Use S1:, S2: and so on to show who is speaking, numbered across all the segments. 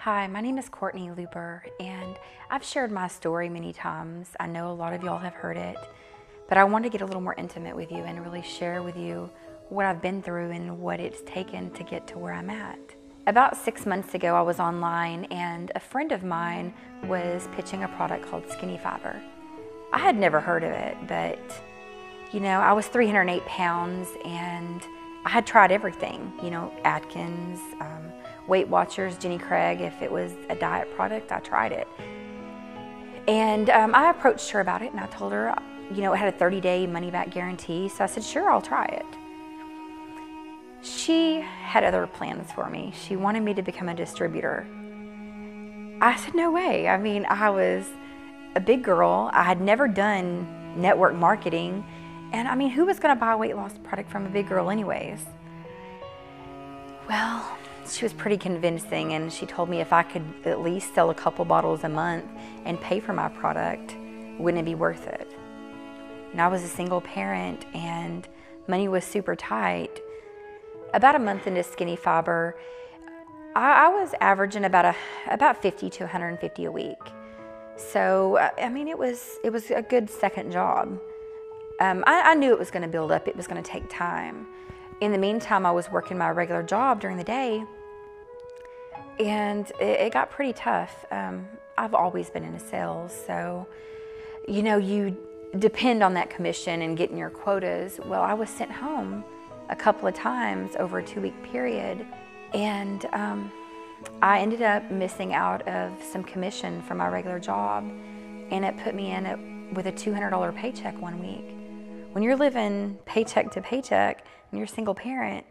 S1: Hi, my name is Courtney and I've shared my story many times. I know a lot of y'all have heard it, but I want to get a little more intimate with you and really share with you what I've been through and what it's taken to get to where I'm at. About 6 months ago, I was online and a friend of mine was pitching a product called Skinny Fiber. I had never heard of it, but I was 308 pounds and I had tried everything, Atkins, Weight Watchers, Jenny Craig. If it was a diet product, I tried it. And I approached her about it and I told her, it had a 30-day money-back guarantee. So I said, sure, I'll try it. She had other plans for me. She wanted me to become a distributor. I said, no way. I mean, I was a big girl. I had never done network marketing. And I mean, who was gonna buy a weight loss product from a big girl anyways? Well, she was pretty convincing, and she told me if I could at least sell a couple bottles a month and pay for my product, wouldn't it be worth it? And I was a single parent and money was super tight. About a month into Skinny Fiber, I was averaging about 50 to 150 a week. So, I mean, it was a good second job. I knew it was gonna build up, it was gonna take time. In the meantime, I was working my regular job during the day, and it got pretty tough. I've always been into sales, so you depend on that commission and getting your quotas. Well, I was sent home a couple of times over a 2-week period, and I ended up missing out of some commission from my regular job, and it put me in with a $200 paycheck one week. When you're living paycheck to paycheck and you're a single parent,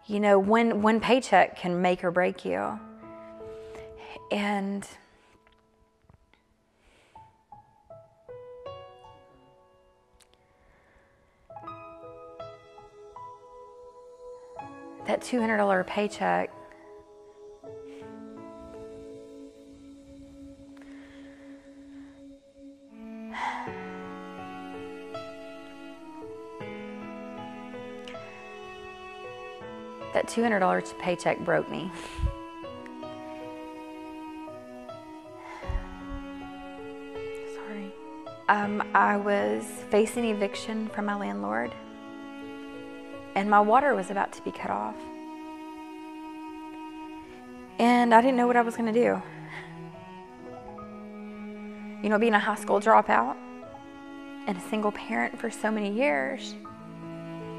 S1: one paycheck can make or break you. And that $200 paycheck paycheck broke me. Sorry. I was facing eviction from my landlord, and my water was about to be cut off. And I didn't know what I was going to do. Being a high school dropout and a single parent for so many years,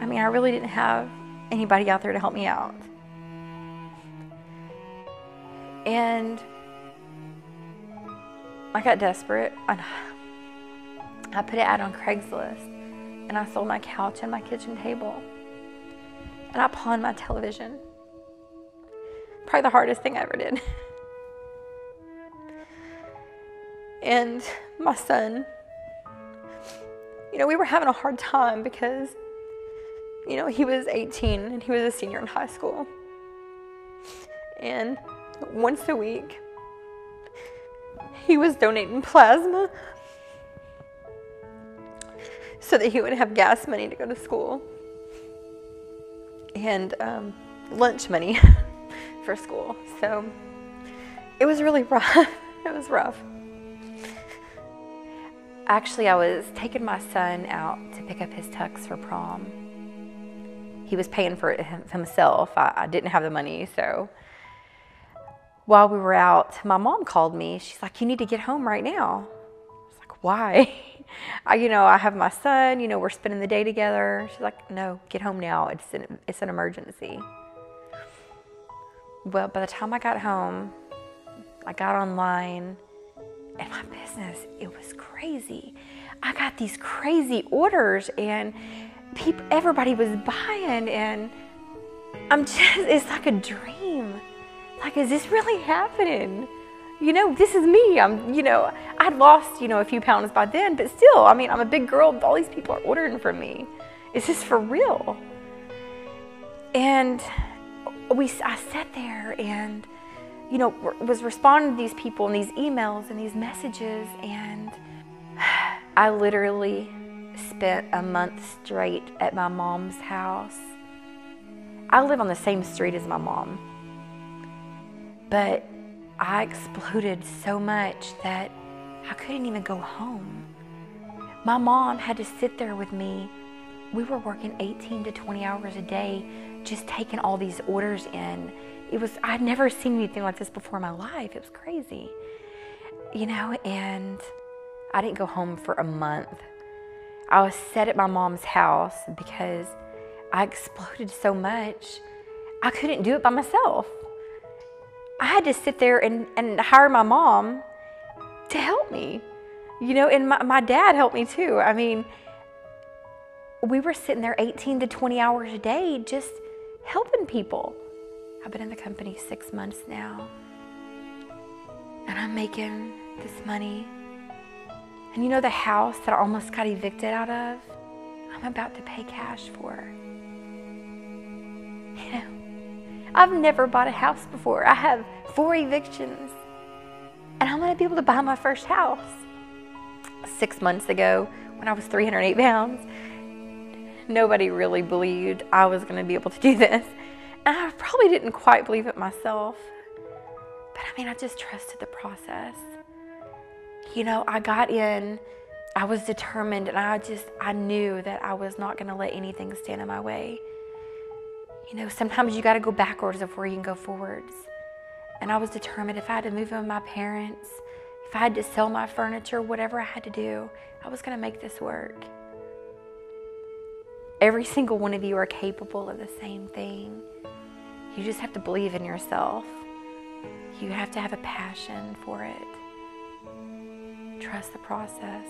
S1: I mean, I really didn't have anybody out there to help me out. And I got desperate. I put it out on Craigslist, and I sold my couch and my kitchen table, and I pawned my television. Probably the hardest thing I ever did. And my son, we were having a hard time because he was 18 and he was a senior in high school. And once a week, he was donating plasma so that he would have gas money to go to school and lunch money for school. So it was really rough. It was rough. Actually, I was taking my son out to pick up his tux for prom. He was paying for it himself. I didn't have the money, so while we were out, my mom called me. She's like, you need to get home right now. I was like, why? I have my son, we're spending the day together. She's like, no, get home now. It's an emergency. Well, by the time I got home, I got online, and my business, it was crazy. I got these crazy orders, and everybody was buying, and it's like a dream. Like, is this really happening? This is me. I'd lost, a few pounds by then, but still, I mean, I'm a big girl. All these people are ordering from me. Is this for real? And I sat there and, was responding to these people and these emails and these messages, and I literally spent a month straight at my mom's house. I live on the same street as my mom. But I exploded so much that I couldn't even go home. My mom had to sit there with me. We were working 18 to 20 hours a day, just taking all these orders in. I'd never seen anything like this before in my life. It was crazy, and I didn't go home for a month. I was set at my mom's house because I exploded so much. I couldn't do it by myself. I had to sit there and hire my mom to help me, and my dad helped me too. I mean, we were sitting there 18 to 20 hours a day just helping people. I've been in the company 6 months now, and I'm making this money. And the house that I almost got evicted out of, I'm about to pay cash for. I've never bought a house before. I have 4 evictions, and I'm going to be able to buy my first house. 6 months ago, when I was 308 pounds, nobody really believed I was going to be able to do this. And I probably didn't quite believe it myself. But I just trusted the process. I got in, I was determined, and I knew that I was not going to let anything stand in my way. Sometimes you got to go backwards before you can go forwards. And I was determined if I had to move in with my parents, if I had to sell my furniture, whatever I had to do, I was going to make this work. Every single one of you are capable of the same thing. You just have to believe in yourself. You have to have a passion for it. Trust the process.